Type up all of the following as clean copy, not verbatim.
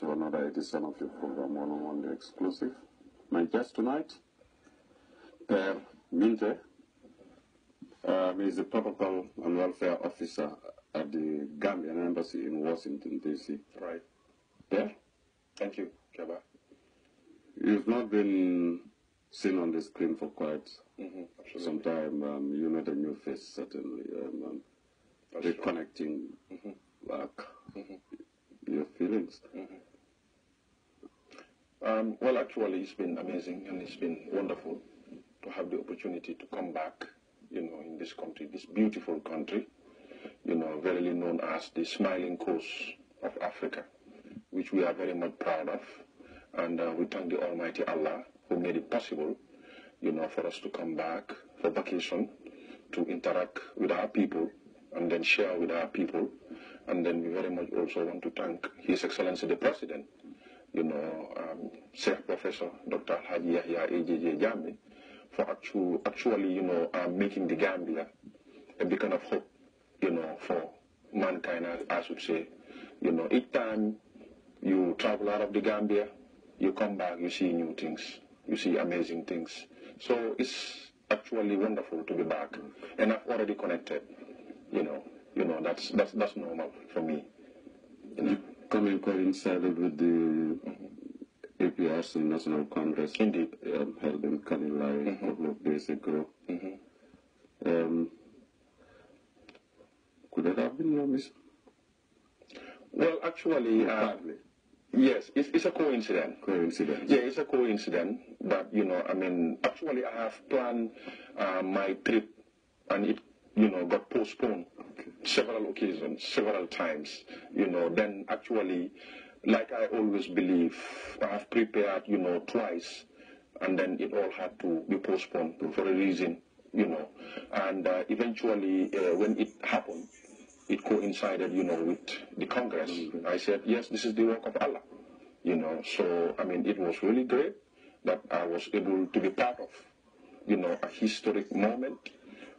to another edition of your program, One on One The Exclusive. My guest tonight, Per Minte, is the Protocol and Welfare Officer at the Gambian Embassy in Washington, D.C. Right. Per? Thank you, Keba. You've not been seen on the screen for quite some Absolutely. time. You met a new face, certainly. Reconnecting back. Your feelings? Well, actually, it's been amazing and it's been wonderful to have the opportunity to come back, in this country, this beautiful country, verily known as the smiling coast of Africa, which we are very much proud of. And we thank the Almighty Allah who made it possible, for us to come back for vacation, to interact with our people, and then share with our people. And then we very much also want to thank His Excellency the President, Sheikh Professor Dr. Haji Yahya AJJ Jammeh, for actually, making the Gambia a beacon of hope, for mankind, I should say. Each time you travel out of the Gambia, you come back, you see new things, you see amazing things. So it's actually wonderful to be back, and I've already connected. That's normal for me. Coming coincided with the APRC National Congress. Indeed. Held in Kanilai a couple of days ago. Could it have been your mission? Well, actually, yes, it's a coincidence. Coincidence? Yeah, it's a coincidence that, actually I have planned my trip, and it, got postponed several occasions, several times, then actually, like I always believe, I have prepared, twice, and then it all had to be postponed for a reason, and eventually, when it happened, it coincided, with the Congress. I said, yes, this is the work of Allah, so, it was really great that I was able to be part of, a historic moment.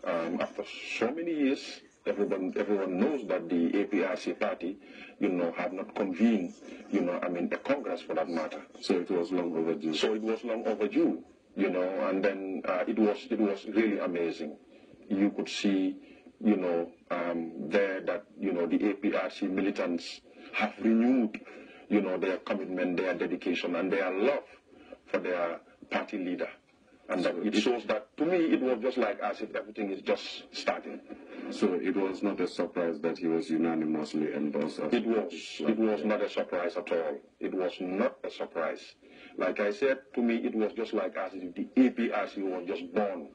After so many years, everyone knows that the APRC party, have not convened, a Congress for that matter. So it was long overdue. So it was long overdue, and then it was really amazing. You could see, there that, the APRC militants have renewed, their commitment, their dedication, and their love for their party leader. And so it shows that, to me, it was just like as if everything is just starting. So it was not a surprise that he was unanimously endorsed? It was not a surprise at all. It was not a surprise. Like I said, to me, it was just like as if the APRC was just born,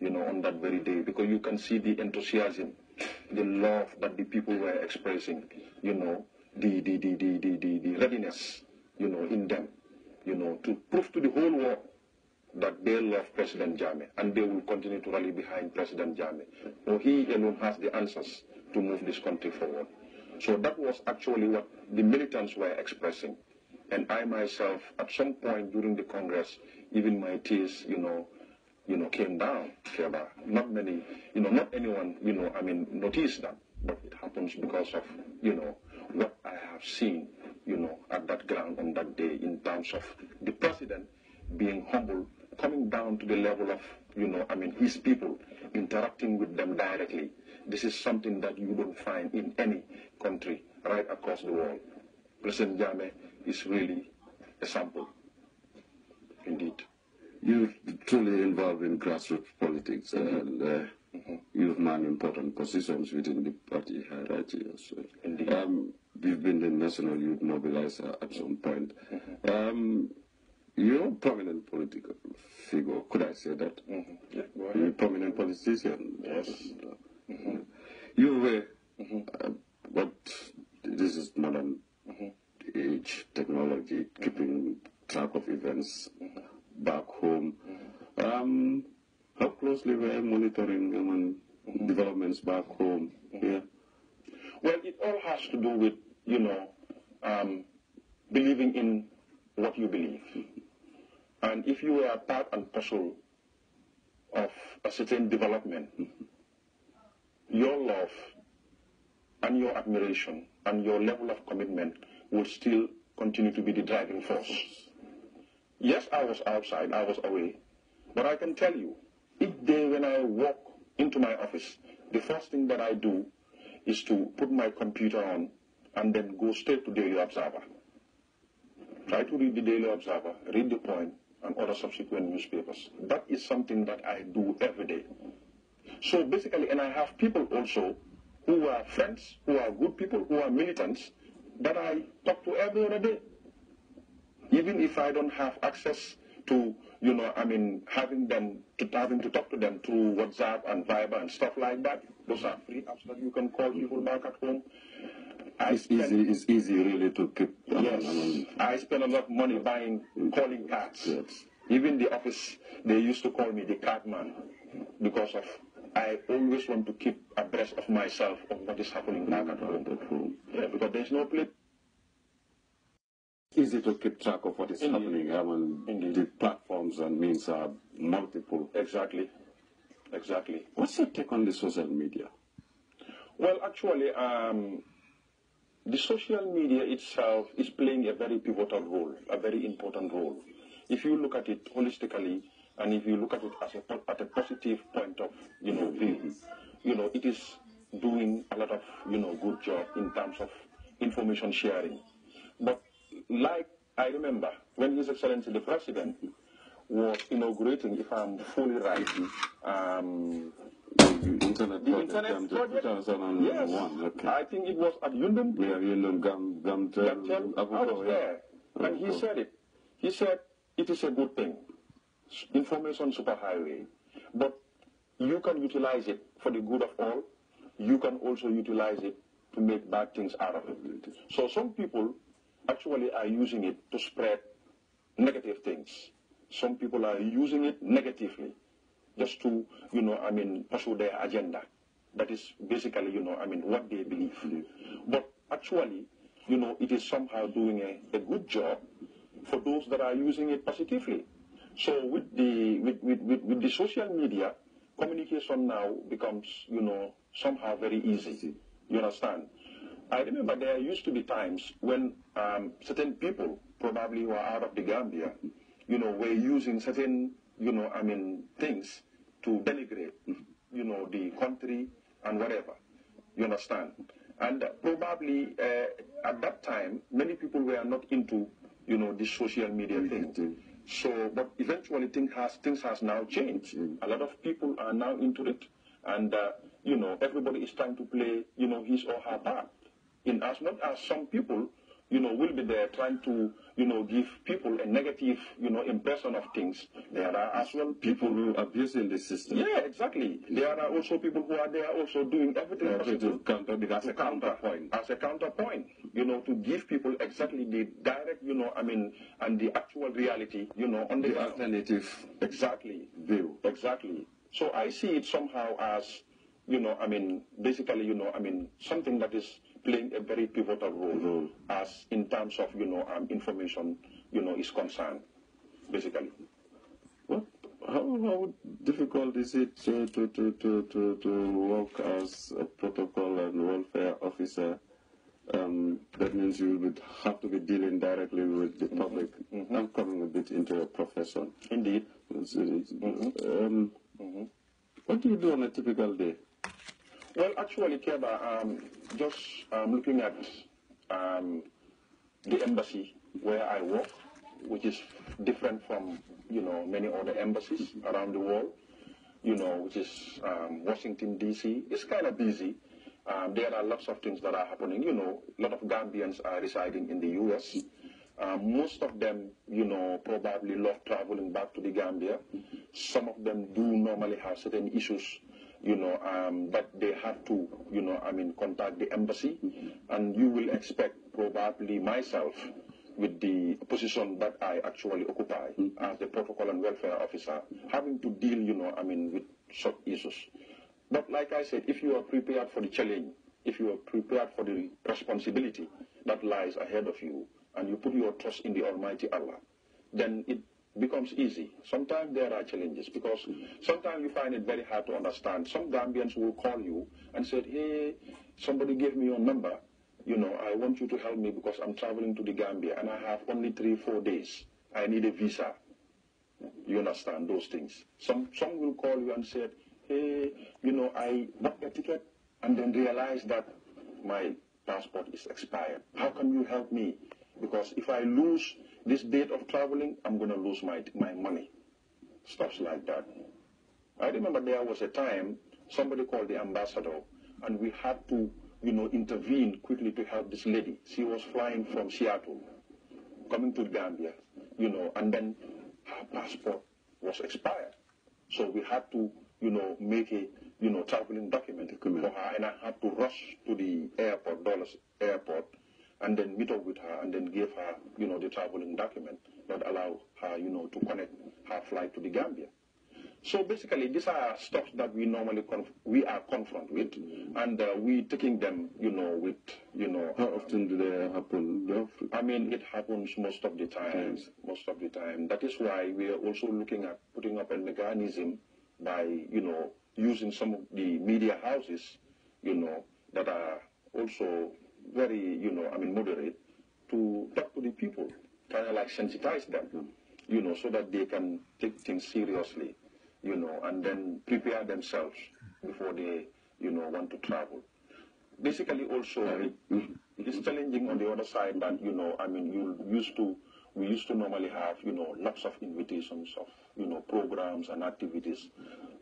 on that very day. Because you can see the enthusiasm, the love that the people were expressing, the readiness, in them, to prove to the whole world that they love President Jammeh, and they will continue to rally behind President Jammeh. For he alone has the answers to move this country forward. So that was actually what the militants were expressing. And I myself, at some point during the Congress, even my tears, came down. Not many, not anyone, noticed that. But it happens because of, what I have seen, at that ground on that day in terms of the president being humble, coming down to the level of, his people, interacting with them directly. This is something that you don't find in any country right across the world. President Jammeh is really a sample, indeed. You're truly involved in grassroots politics, and you've man important positions within the party hierarchy as well. Indeed. You've been the national youth mobilizer at some point. You're a prominent political figure, could I say that? Yeah, go ahead. You're a prominent politician. Yes. You were, but this is modern age technology, keeping track of events back home. How closely were you monitoring developments back home? Yeah. Well, it all has to do with, believing in what you believe. And if you are part and parcel of a certain development, your love and your admiration and your level of commitment will still continue to be the driving force. Yes, I was outside, I was away, but I can tell you, each day when I walk into my office, the first thing that I do is to put my computer on and then go straight to Daily Observer. Try to read the Daily Observer, read The Point, and other subsequent newspapers. That is something that I do every day. So basically, and I have people also who are friends, who are good people, who are militants, that I talk to every other day. Even if I don't have access to, having to talk to them through WhatsApp and Viber and stuff like that. Those are free apps that you can call people back at home. It's easy really to keep. Yes, I spend a lot of money buying calling cards. Yes. Even the office, they used to call me the card man because of I always want to keep abreast of myself of what is happening back at home. Yeah, because there's no place. It's easy to keep track of what is happening. The platforms and means are multiple. Exactly. Exactly. What's your take on the social media? Well, actually, the social media itself is playing a very pivotal role, a very important role. If you look at it holistically, and if you look at it as at a positive point of view, it is doing a lot of good job in terms of information sharing. But like I remember when His Excellency the President was inaugurating, if I'm fully right, the Internet project, 2001. Yes, okay. I think it was at Yundum. Yeah, Yundum Gamtel. I was there, and he said it. He said it is a good thing, information superhighway, but you can utilize it for the good of all. You can also utilize it to make bad things out of it. So some people actually are using it to spread negative things. Some people are using it negatively, just to, pursue their agenda. That is basically, what they believe. But actually, it is somehow doing a good job for those that are using it positively. So with the social media, communication now becomes, somehow very easy. You understand? I remember there used to be times when certain people, probably who are out of the Gambia, were using certain, things to denigrate, the country and whatever. You understand? And probably at that time, many people were not into, this social media thing. So, but eventually things has now changed. A lot of people are now into it, and everybody is trying to play, his or her part. In as much as some people, will be there trying to, give people a negative, impression of things, there are as well people who are abusing the system. Yeah, exactly. There are also people who are there also doing everything possible as a counterpoint. As a counterpoint, to give people exactly the direct, and the actual reality, on the alternative exactly view. Exactly. So I see it somehow as, basically, something that is playing a very pivotal role as in terms of, information, is concerned, basically. What? How difficult is it to work as a protocol and welfare officer? That means you would have to be dealing directly with the public. I'm coming a bit into a profession. Indeed. What do you do on a typical day? Well, actually, Keba, just looking at the embassy where I work, which is different from, many other embassies around the world, which is Washington, D.C. It's kind of busy. There are lots of things that are happening. A lot of Gambians are residing in the U.S. Most of them, probably love traveling back to the Gambia. Some of them do normally have certain issues, that they have to, contact the embassy. And you will expect probably myself, with the position that I actually occupy as the protocol and welfare officer, having to deal, with such issues. But like I said, if you are prepared for the challenge, if you are prepared for the responsibility that lies ahead of you, and you put your trust in the Almighty Allah, then it becomes easy. Sometimes there are challenges, because sometimes you find it very hard to understand. Some Gambians will call you and say, hey, somebody gave me your number, I want you to help me because I'm traveling to the Gambia and I have only 3-4 days. I need a visa. You understand those things. Some will call you and say, hey, I bought a ticket and then realize that my passport is expired. How can you help me? Because if I lose this date of traveling, I'm going to lose my money. Stuff like that. I remember there was a time somebody called the ambassador and we had to, intervene quickly to help this lady. She was flying from Seattle, coming to Gambia, and then her passport was expired. So we had to, make a, traveling document for her, and I had to rush to the airport, Dulles Airport, and then meet up with her and then give her, the traveling document that allow her, to connect her flight to the Gambia. So basically, these are stuff that we normally we are confronted with, and we taking them, with, How often do they happen? I mean, it happens most of the time. Yes. Most of the time. That is why we are also looking at putting up a mechanism by, using some of the media houses, that are also very, moderate, to talk to the people, kind of like sensitize them, so that they can take things seriously. And then prepare themselves before they, want to travel. Basically, also, it's challenging on the other side that, we used to normally have, lots of invitations of, programs and activities,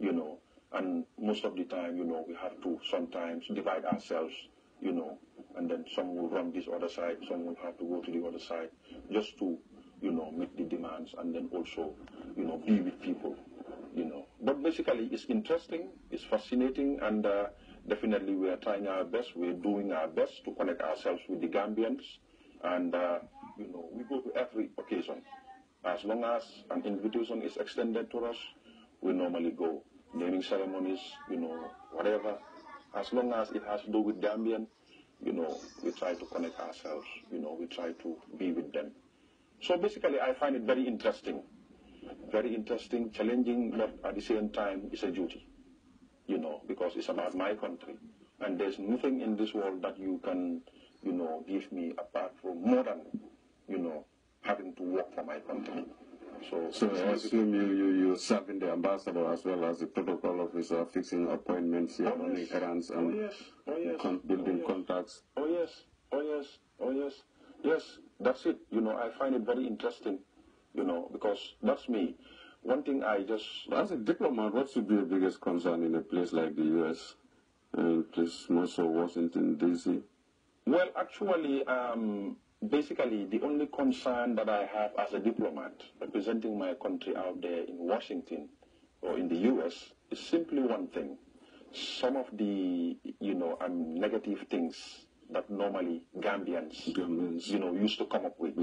and most of the time, we have to sometimes divide ourselves, and then some will run this other side, some will have to go to the other side, just to, meet the demands and then also, be with people. But basically it's interesting, it's fascinating, and definitely we are trying our best, we're doing our best to connect ourselves with the Gambians, and we go to every occasion. As long as an invitation is extended to us, we normally go. Naming ceremonies, whatever, as long as it has to do with Gambian, we try to connect ourselves, we try to be with them. So basically I find it very interesting, challenging, but at the same time, it's a duty, because it's about my country. And there's nothing in this world that you can, give me apart from more than, having to work for my country. So I assume you're serving the ambassador as well as the protocol officer, fixing appointments, you're running errands and building contacts. Yes, that's it. I find it very interesting. Because that's me. One thing I just... As a diplomat, what should be your biggest concern in a place like the U.S. and place more so Washington, D.C.? Well, actually, basically, the only concern that I have as a diplomat representing my country out there in Washington or in the U.S. is simply one thing. Some of the, negative things that normally Gambians, used to come up with.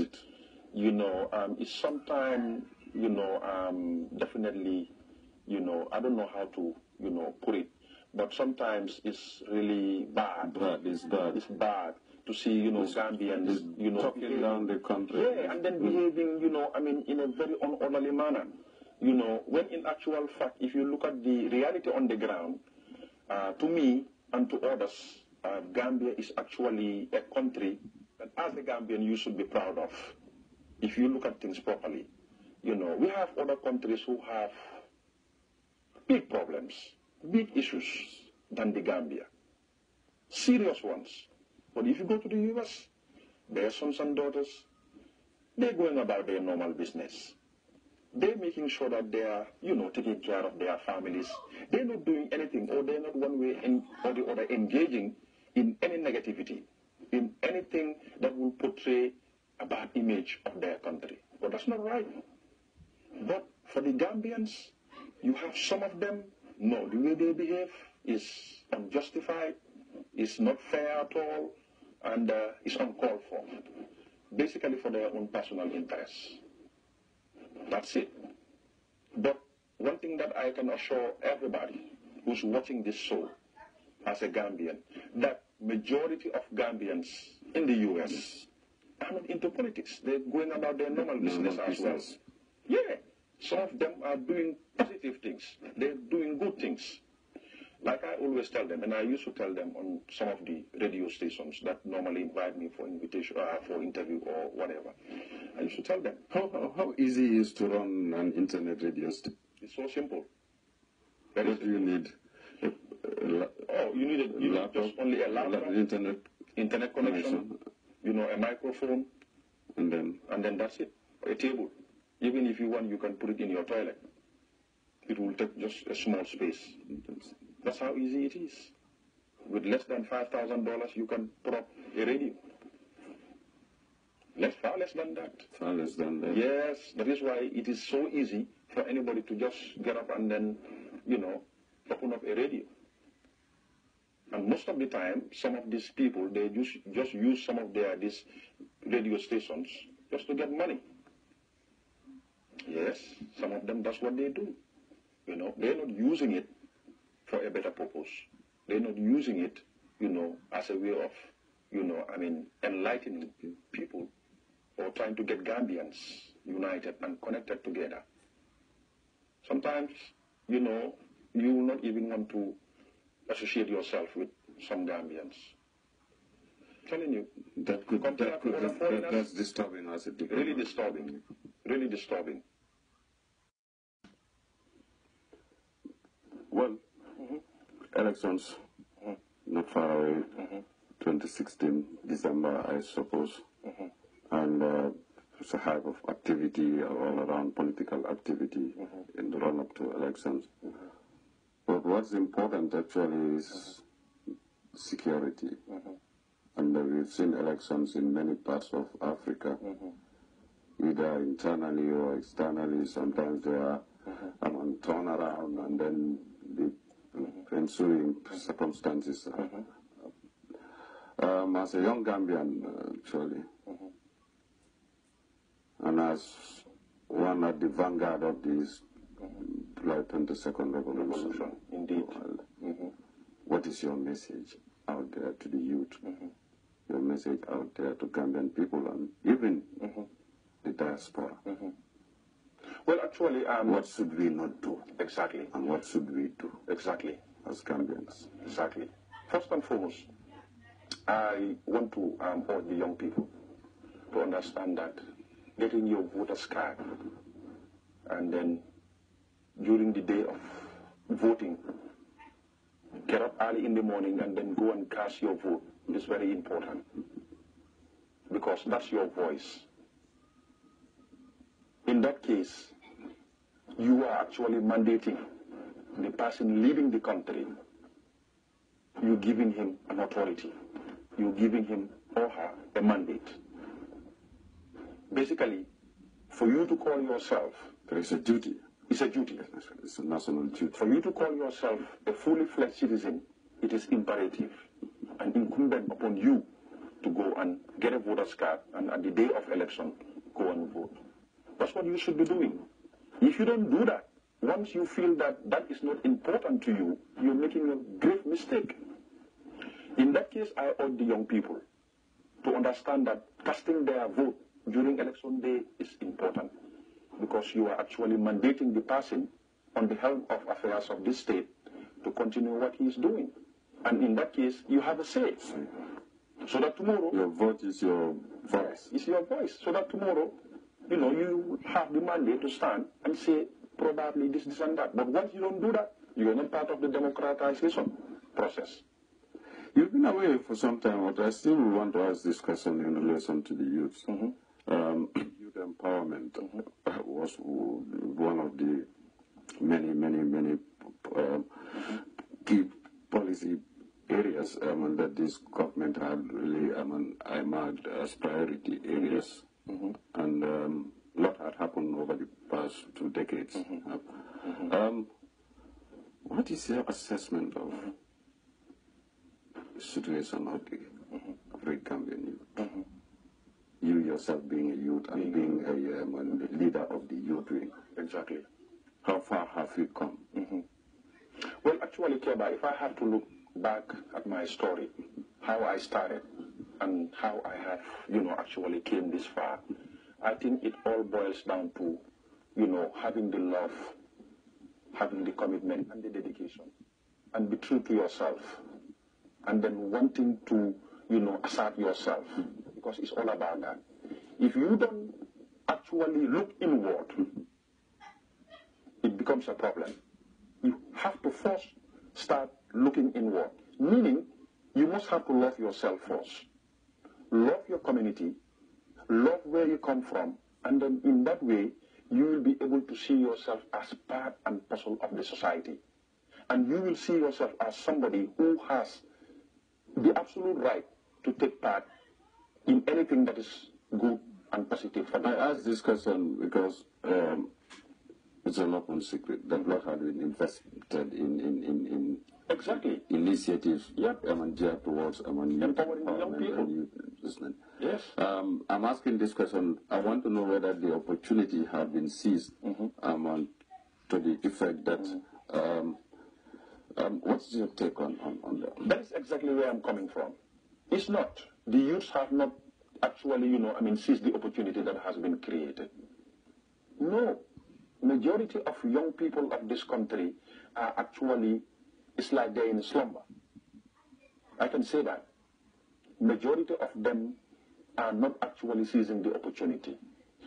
It's sometimes, definitely, I don't know how to, put it, but sometimes it's really bad. It's bad. It's bad to see, Gambians, talking down the country. Yeah, and then behaving, in a very unorderly manner. When in actual fact, if you look at the reality on the ground, to me and to others, Gambia is actually a country that as a Gambian you should be proud of. If you look at things properly, we have other countries who have big problems, big issues than the Gambia. Serious ones. But if you go to the U.S., their sons and daughters, they're going about their normal business. They're making sure that they are, taking care of their families. They're not doing anything, or they're not one way or the other engaging in any negativity, in anything that will portray a bad image of their country. But that's not right. But for the Gambians, you have some of them, no, the way they behave is unjustified, is not fair at all, and is uncalled for. Basically for their own personal interests. That's it. But one thing that I can assure everybody who's watching this show as a Gambian, that majority of Gambians in the U.S. are not into politics. They're going about their normal business as well. Yeah, some of them are doing positive things. They're doing good things. Like I always tell them, and I used to tell them on some of the radio stations that normally invite me for invitation, for interview or whatever. I used to tell them. How easy is to run an internet radio station? It's so simple. What do you need? You need just only a laptop, internet connection, a microphone, and then that's it. A table. Even if you want, you can put it in your toilet. It will take just a small space. That's how easy it is. With less than $5,000, you can put up a radio. Far less than that. Far less than that. Yes, that is why it is so easy for anybody to just get up and then, open up a radio. And most of the time, some of these people, they just use some of these radio stations just to get money. Yes, some of them, that's what they do. They're not using it for a better purpose. They're not using it, as a way of, enlightening people or trying to get Gambians united and connected together. Sometimes, you will not even want to associate yourself with some Gambians. I'm telling you. That's disturbing as it becomes. Really disturbing. Really disturbing. Well, elections not far away, 2016, December, I suppose. And there's a hive of activity all around, political activity in the run-up to elections. But what's important actually is security. And we've seen elections in many parts of Africa, either internally or externally. Sometimes they are turn around, and then the ensuing circumstances. As a young Gambian, actually, and as one at the vanguard of this July 22nd revolution, indeed. What is your message out there to the youth? Your message out there to Gambian people and even the diaspora? Well, actually, what should we not do? Exactly. And what should we do? Exactly. As Gambians. Exactly. First and foremost, I want to urge the young people to understand that getting your voter's card and then during the day of voting, get up early in the morning and then go and cast your vote is very important, because that's your voice. In that case, you are actually mandating the person leading the country. You're giving him an authority. You're giving him or her a mandate. Basically, for you to call yourself... There is a duty. It's a duty. It's a national duty. For you to call yourself a fully fledged citizen, it is imperative and incumbent upon you to go and get a voter's card and at the day of election, go and vote. That's what you should be doing. If you don't do that, once you feel that that is not important to you, you're making a grave mistake. In that case, I urge the young people to understand that casting their vote during election day is important, because you are actually mandating the person on the helm of affairs of this state to continue what he is doing. And in that case, you have a say. So that tomorrow... Your vote is your voice. It's your voice. So that tomorrow, you have the mandate to stand and say, probably this, and that. But once you don't do that, you're not part of the democratization process. You've been away for some time, but I still want to ask this question in relation to the youth. Youth empowerment was one of the many key policy areas that this government had really earmarked as priority areas. And a lot had happened over the past 2 decades. What is your assessment of the situation of the Gambian youth? You yourself being a youth and being a leader of the youth wing. Exactly. How far have you come? Well, actually, Keba, if I have to look back at my story, how I started and how I have, actually came this far, I think it all boils down to, having the love, having the commitment and the dedication and be true to yourself, and then wanting to, assert yourself, because it's all about that. If you don't actually look inward, it becomes a problem. You have to first start looking inward, meaning you must have to love yourself first. Love your community, love where you come from, and then in that way, you will be able to see yourself as part and parcel of the society. And you will see yourself as somebody who has the absolute right to take part in anything that is good and positive for them. I ask this question because it's an open secret that lot had been invested in exactly initiatives yep. Geared towards empowering the young people. Yes. I'm asking this question. I want to know whether the opportunity had been seized to the effect that. What's your take on that? That is exactly where I'm coming from. It's not. The youths have not actually, seized the opportunity that has been created. No. Majority of young people of this country are actually, it's like they're in slumber. I can say that. Majority of them are not actually seizing the opportunity.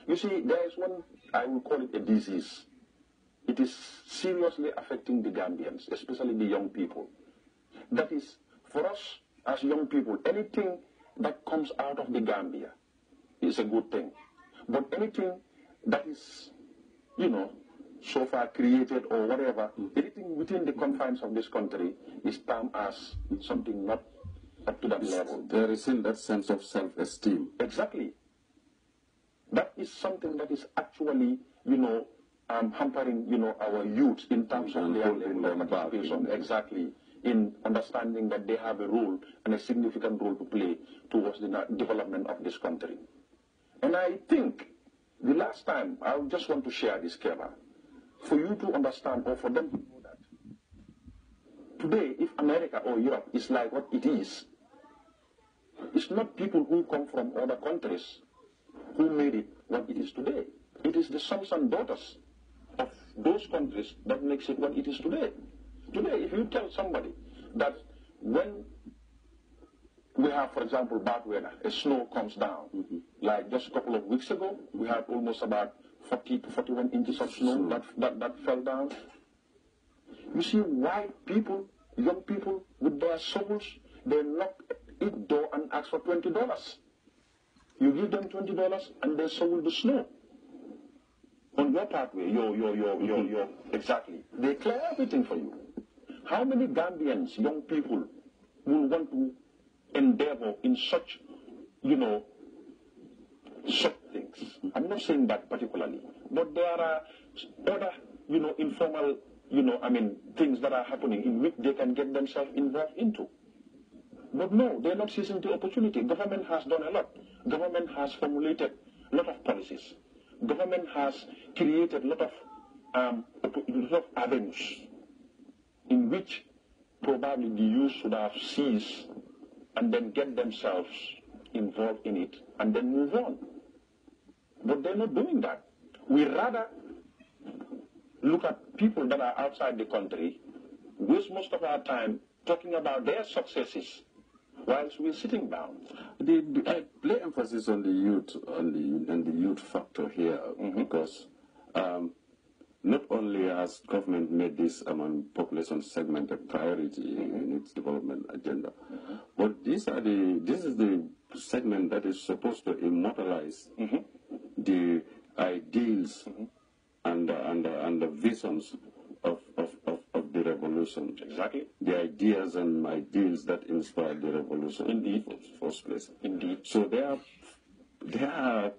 You see, there is one, I will call it a disease. It is seriously affecting the Gambians, especially the young people. That is, for us as young people, anything that comes out of the Gambia is a good thing. But anything that is, so far created or whatever, anything within the confines of this country is termed as something not up to that level. There is in that sense of self-esteem. Exactly. That is something that is actually, hampering, our youth in terms of their level of participation. Exactly. In understanding that they have a role and a significant role to play towards the development of this country. And I think the last time, I just want to share this, Keva, for you to understand or for them to know that today, if America or Europe is like what it is, it's not people who come from other countries who made it what it is today. It is the sons and daughters of those countries that makes it what it is today. Today, if you tell somebody that when we have, for example, bad weather, a snow comes down, like just a couple of weeks ago, we had almost about 40 to 41 inches of snow that fell down. You see why people, young people with their shovels, they knock each door and ask for $20. You give them $20 and they shovel the snow on your pathway, exactly. They clear everything for you. How many Gambians, young people, will want to endeavor in such, such things? I'm not saying that particularly, but there are other, informal, things that are happening in which they can get themselves involved into. But no, they're not seizing the opportunity. Government has done a lot. Government has formulated a lot of policies. Government has created a lot of avenues in which probably the youth should have seized and then get themselves involved in it and then move on. But they're not doing that. We rather look at people that are outside the country, waste most of our time talking about their successes whilst we're sitting down. I lay emphasis on the youth, and the youth factor here, because not only has government made this population segment a priority in its development agenda, but this is the segment that is supposed to immortalize the ideals and the visions of the revolution. Exactly. The ideas and ideals that inspired the revolution in the first place. Indeed. So they are a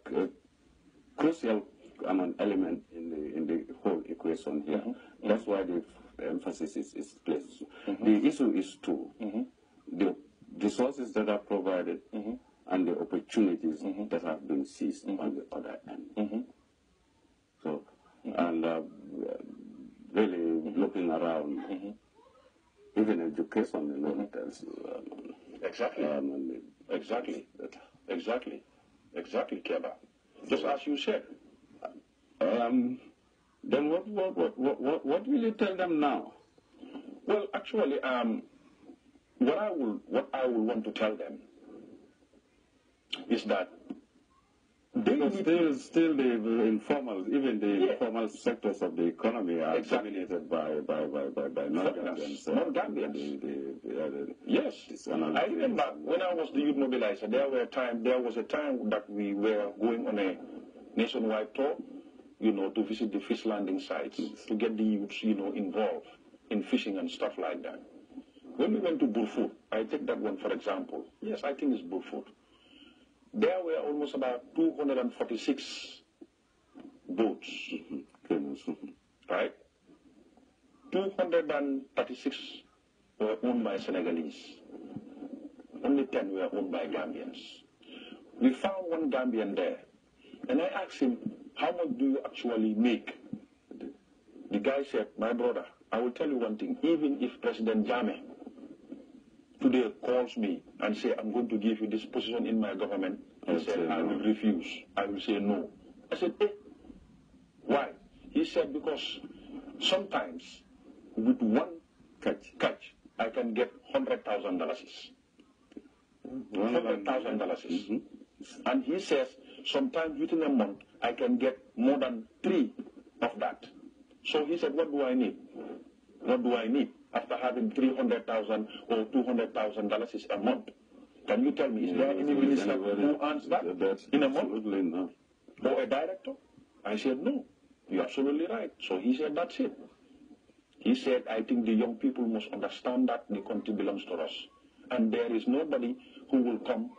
crucial element in the whole equation here. That's why the emphasis is placed. The issue is the resources that are provided and the opportunities that have been seized on the other end. So, and really looking around, even education alone tells you. Exactly, Keba. Just as you said. Then what will you tell them now? Well, actually, what I will want to tell them is that still the informal, even the informal sectors of the economy are dominated by non-Gambians. Yes, I remember when I was the youth mobilizer, there was a time that we were going on a nationwide tour, to visit the fish landing sites, to get the youths, involved in fishing and stuff like that. When we went to Burfoot, I take that one for example. Yes, I think it's Burfoot. There were almost about 246 boats, right? 236 were owned by Senegalese. Only 10 were owned by Gambians. We found one Gambian there, and I asked him, how much do you actually make? The guy said, my brother, I will tell you one thing, even if President Jammeh today calls me and say, I'm going to give you this position in my government, I said, I will refuse. I will say no. I said, why? He said, because sometimes with one catch, I can get $100,000. $100,000. And he says, sometimes within a month, I can get more than 3 of that. So he said, what do I need? What do I need after having $300,000 or $200,000 a month? Can you tell me, is there any minister who earns that in a month? No. Or a director? I said, no. You're absolutely right. So he said, that's it. He said, I think the young people must understand that the country belongs to us. And there is nobody who will come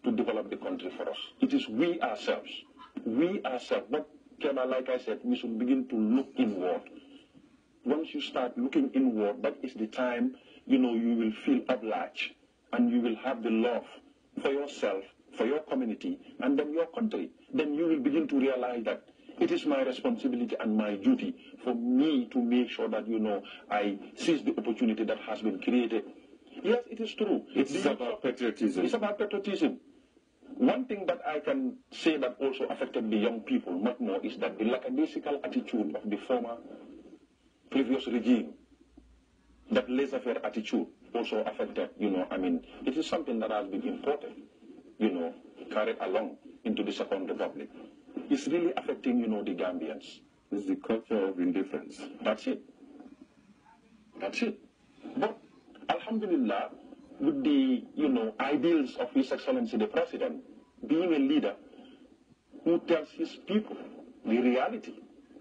to develop the country for us. It is we ourselves. We ourselves. But, Keba, like I said, we should begin to look inward. Once you start looking inward, that is the time, you will feel obliged. And you will have the love for yourself, for your community, and then your country. Then you will begin to realize that it is my responsibility and my duty for me to make sure that, I seize the opportunity that has been created. Yes, it is true. It's about patriotism. It's about patriotism. One thing that I can say that also affected the young people much more is that the lackadaisical attitude of the former previous regime, that laissez-faire attitude, also affected, it is something that has been imported, carried along into the Second Republic. It's really affecting, the Gambians. It's the culture of indifference. That's it. That's it. But, alhamdulillah, with the, ideals of His Excellency the President, being a leader who tells his people the reality,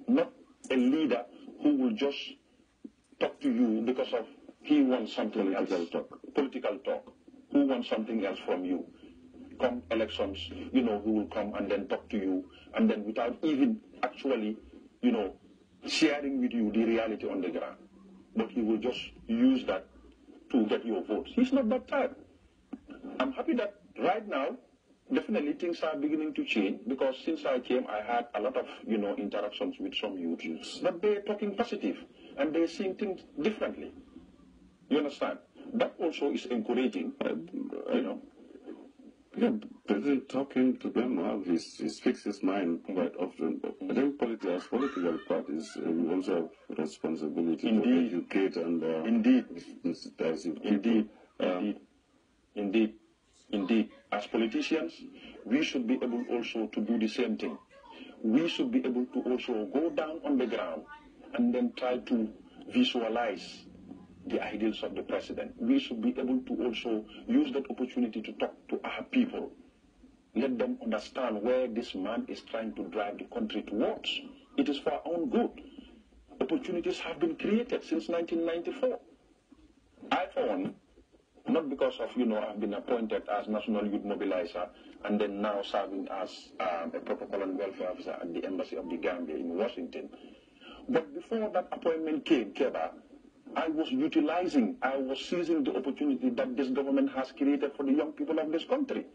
not a leader who will just talk to you because of he wants something else. Political talk. Who wants something else from you? Come elections, he will come and then talk to you, and then without even actually, sharing with you the reality on the ground. But he will just use that to get your votes. He's not that type. I'm happy that right now, definitely things are beginning to change, because since I came, I had a lot of, interactions with some youths. But they're talking positive, and they're seeing things differently. You understand? That also is encouraging, Yeah, President talking to them now, he speaks his mind quite often. But I think political parties also have responsibility to educate and Indeed. As politicians, we should be able also to do the same thing. We should be able to also go down on the ground and then try to visualize the ideals of the president. We should be able to also use that opportunity to talk to our people. Let them understand where this man is trying to drive the country towards. It is for our own good. Opportunities have been created since 1994. I, for one, not because of, I've been appointed as National Youth Mobilizer and then now serving as a protocol and welfare officer at the Embassy of the Gambia in Washington. But before that appointment came, Keba, I was seizing the opportunity that this government has created for the young people of this country.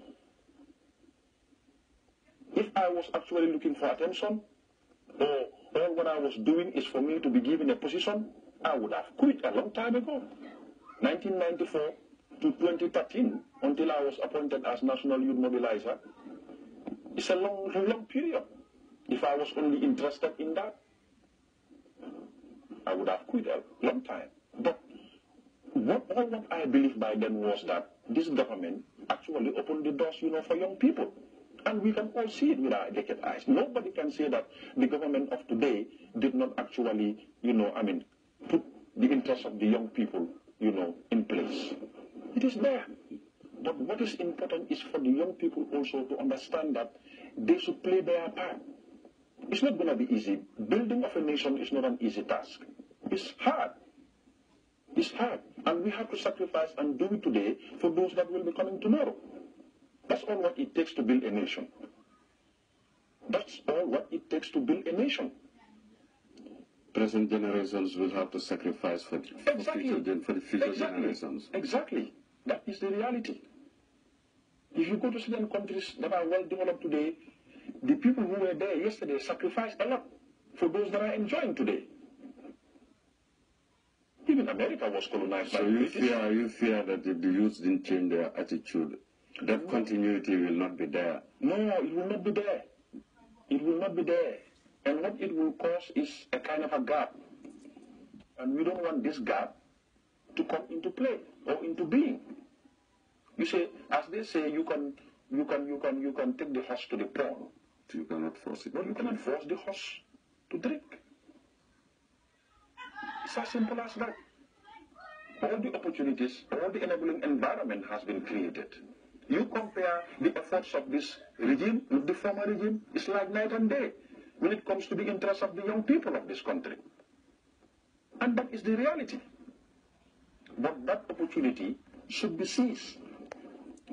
If I was actually looking for attention, or all what I was doing is for me to be given a position, I would have quit a long time ago. 1994 to 2013, until I was appointed as National Youth Mobilizer, it's a long period. If I was only interested in that, I would have quit a long time. But What I believe by then was that this government actually opened the doors, for young people. And we can all see it with our naked eyes. Nobody can say that the government of today did not actually, put the interests of the young people, in place. It is there. But what is important is for the young people also to understand that they should play their part. It's not going to be easy. Building of a nation is not an easy task. It's hard. It's hard. And we have to sacrifice and do it today for those that will be coming tomorrow. That's all what it takes to build a nation. That's all what it takes to build a nation. Present generations will have to sacrifice for the future generations. Exactly. That is the reality. If you go to certain countries that are well developed today, the people who were there yesterday sacrificed a lot for those that are enjoying today. Even America was colonized by the British. So you fear that if the youth didn't change their attitude, that continuity will not be there? No, it will not be there. It will not be there. And what it will cause is a kind of a gap. And we don't want this gap to come into play or into being. You say, as they say, you can take the horse to the pond. You cannot force it. No, you cannot force the horse to drink. It's as simple as that. All the opportunities, all the enabling environment has been created. You compare the efforts of this regime with the former regime, it's like night and day when it comes to the interests of the young people of this country. And that is the reality. But that opportunity should be seized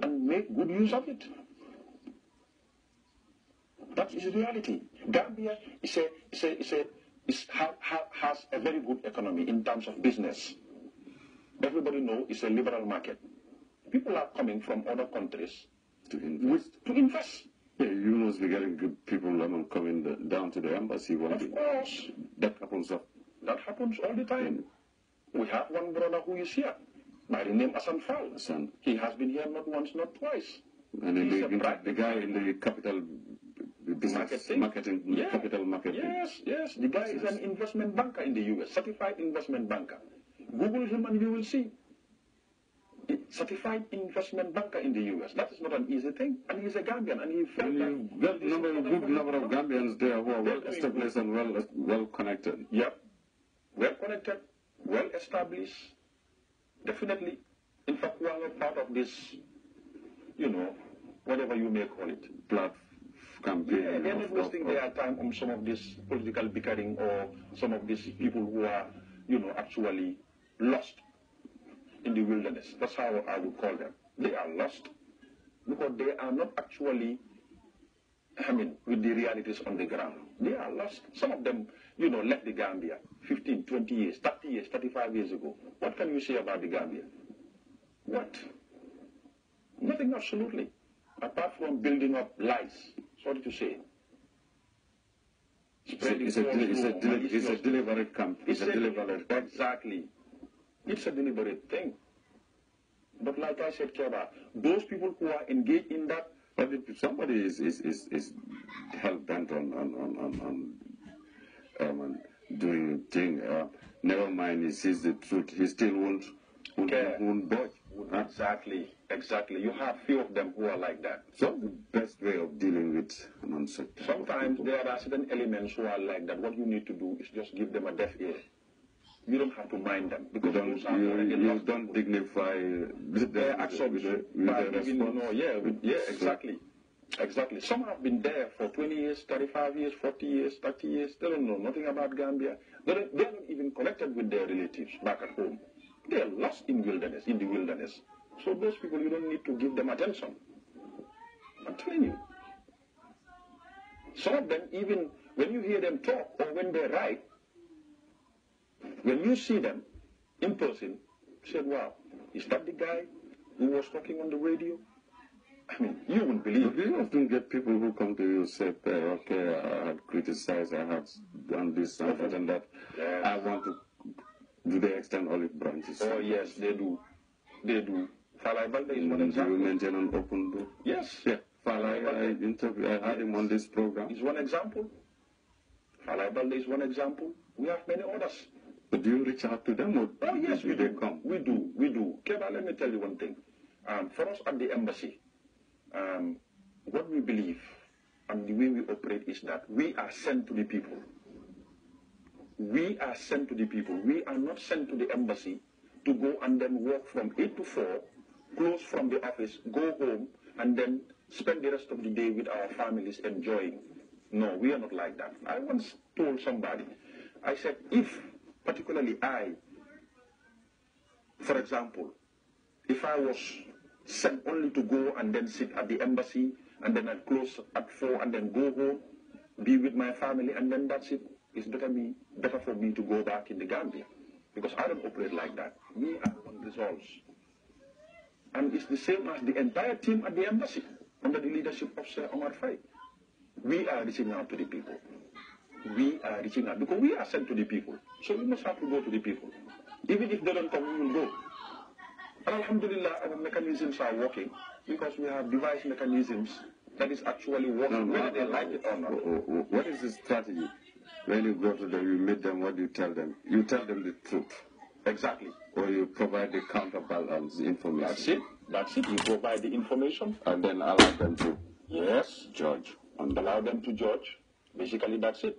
and make good use of it. That is the reality. Gambia has a very good economy in terms of business. Everybody knows it's a liberal market. People are coming from other countries to invest. Yeah, you must be getting good people coming down to the embassy. Of course. That happens. That happens all the time. We have one brother who is here by the name Asan Fall. He has been here not once, not twice. And the guy in the capital business marketing. Yeah. Capital marketing. Yes. The guy is an investment banker in the US, certified investment banker. Google him and you will see. Certified investment banker in the US. That is not an easy thing. And he's a Gambian. And he felt good number of Gambians there who are well established and well connected. Yep. Well connected, well established. Definitely. In fact, we are not part of this, whatever you may call it. Campaign. Yeah, they're not wasting their time on some of this political bickering or some of these people who are, actually lost in the wilderness. That's how I would call them. They are lost because they are not actually, with the realities on the ground. They are lost. Some of them, left the Gambia 15, 20 years, 30 years, 35 years ago. What can you say about the Gambia? What? Nothing, absolutely. Apart from building up lies. Sorry to say. It's a deliberate camp. Exactly. It's a deliberate thing. But like I said, Keba, those people who are engaged in that. But if somebody is hell bent on doing a thing, never mind, he sees the truth, he still won't budge. Exactly. You have few of them who are like that. So the best way of dealing with an uncertain. Sometimes there are certain elements who are like that. What you need to do is just give them a deaf ear. You don't have to mind them because you don't dignify their actions with their response. Exactly. Some have been there for 20 years, 35 years, 40 years, 30 years. They don't know nothing about Gambia. They're not even connected with their relatives back at home. They are lost in the wilderness. So those people, you don't need to give them attention. I'm telling you. Some of them, even when you hear them talk or when they write, when you see them in person, you say, wow, is that the guy who was talking on the radio? You wouldn't believe it. You often get people who come to you and say, okay, I had criticized, I had done this and that and that. Yes. I want to, do they extend olive branches? Oh, yes, they do. Falai Balde is one example. Do you maintain an open door? Yes. Yeah. I had him on this program. Is one example. Falai Balde is one example. We have many others. But do you reach out to them, or Oh, yes, we they do. come? We do. We do. Keba, let me tell you one thing. For us at the embassy, what we believe and the way we operate is that we are sent to the people. We are sent to the people. We are not sent to the embassy to go and then work from 8 to 4, close from the office, go home, and then spend the rest of the day with our families enjoying. No, we are not like that. I once told somebody, I said, if particularly I, for example, if I was sent only to go and then sit at the embassy, and then I'd close at 4 and then go home, be with my family, and then that's it. It's better for me to go back in the Gambia. Because I don't operate like that. We are on results. And it's the same as the entire team at the embassy, under the leadership of Sir Omar Faye. We are reaching out to the people. We are reaching out because we are sent to the people. So we must have to go to the people. Even if they don't come, we will go. And alhamdulillah, our mechanisms are working because we have devised mechanisms that is actually working, whether they like it or not. What is the strategy? When you go to them, you meet them, what do you tell them? You tell them the truth. Exactly. Or you provide the counterbalance information. That's it. That's it. You provide the information. And then allow them to judge. And allow them to judge. Basically, that's it.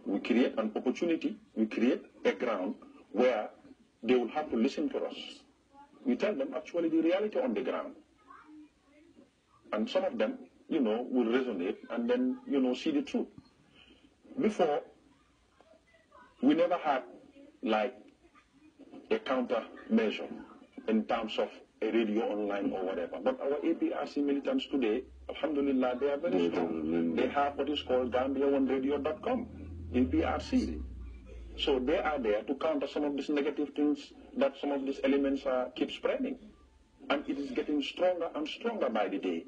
We create an opportunity. We create a ground where they will have to listen to us. We tell them actually the reality on the ground. And some of them, will resonate and then, see the truth. Before, we never had like a countermeasure in terms of a radio online or whatever. But our APRC militants today, alhamdulillah, they are very strong. They have what is called GambiaOneRadio.com, APRC. So they are there to counter some of these negative things that some of these elements keep spreading. And it is getting stronger and stronger by the day.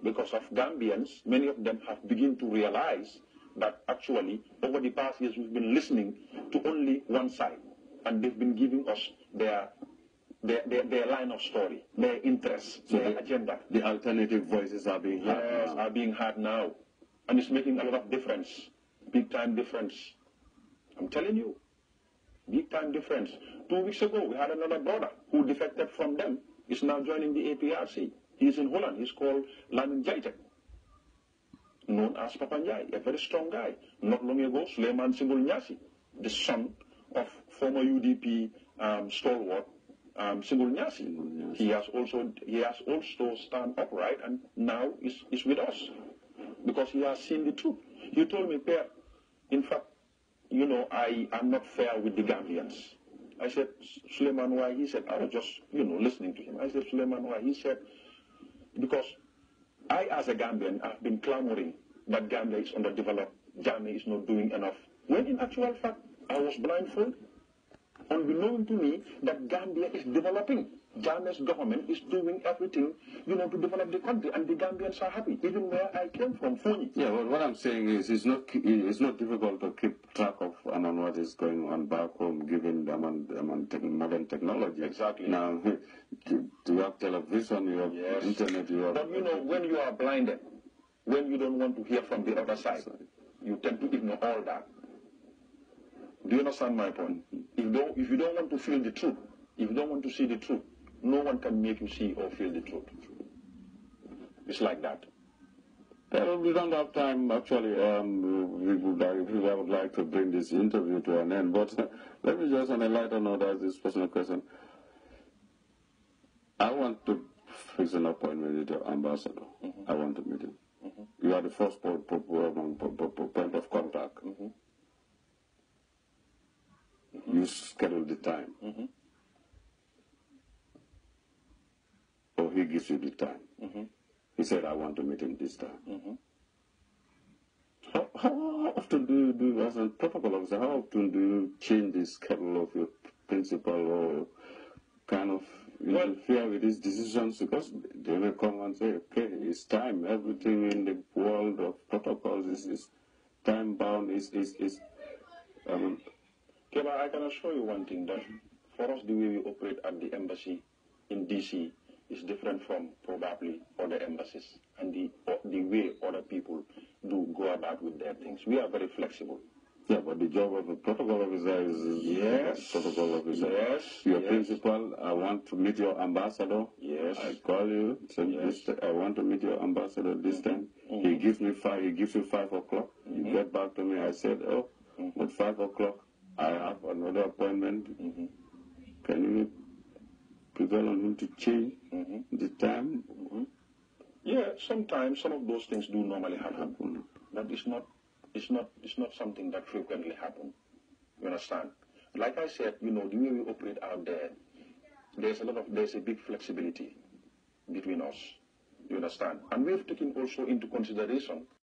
Because of Gambians, many of them have begun to realize that actually, over the past years, we've been listening to only one side. And they've been giving us their line of story, their interests, so their agenda. The alternative voices are being heard. Yes, are being heard now. And it's making a lot of difference. Big time difference. I'm telling you. Big time difference. 2 weeks ago, we had another brother who defected from them. He's now joining the APRC. He's in Holland. He's called Lamin Jaitek, known as Papa Njai, a very strong guy. Not long ago, Suleiman Singul Nyasi, the son of former UDP stalwart Singul Nyasi. He has also stand upright and now is with us because he has seen the truth. He told me, Per, in fact, I am not fair with the Gambians. I said, Suleiman, why? He said, I was just, listening to him. I said, Suleiman, why? He said, because I, as a Gambian, have been clamoring that Gambia is underdeveloped, Jammeh is not doing enough. When in actual fact, I was blindfolded. Unbeknown to me that Gambia is developing. Jammeh's government is doing everything, to develop the country, and the Gambians are happy, even where I came from, Foni. Yeah, well, what I'm saying is it's not difficult to keep track of what is going on back home, given modern technology. Exactly. Now, you have television, you have internet, you have... But when you are blinded, when you don't want to hear from the other side, you tend to ignore all that. Do you understand my point? If you don't want to feel the truth, if you don't want to see the truth, no one can make you see or feel the truth. It's like that. Well, we don't have time, actually. We would like to bring this interview to an end, but let me just, on a lighter note, ask this personal question. I want to fix an appointment with your ambassador. I want to meet him. You are the first point of contact. You schedule the time. Or he gives you the time. He said, I want to meet him this time. How often do you, as a protocol officer, how often do you change the schedule of your principal or kind of interfere with his decisions? Because they will come and say, okay, it's time. Everything in the world of protocols is time bound, Keba, I can assure you one thing, that for us the way we operate at the embassy in DC is different from probably other embassies and the way other people do go about with their things. We are very flexible. Yeah, but the job of a protocol officer is Yes. protocol officer. Yes. Your yes. principal, I want to meet your ambassador. Yes. I call you. Say, Yes. I want to meet your ambassador this time. He gives me 5. He gives you 5 o'clock. You get back to me. I said, oh, at 5 o'clock, I have another appointment. Can you prevail on him to change the time? Yeah, sometimes some of those things do normally happen, but it's not something that frequently happens. You understand? Like I said, the way we operate out there, there's a big flexibility between us. You understand? And we've taken also into consideration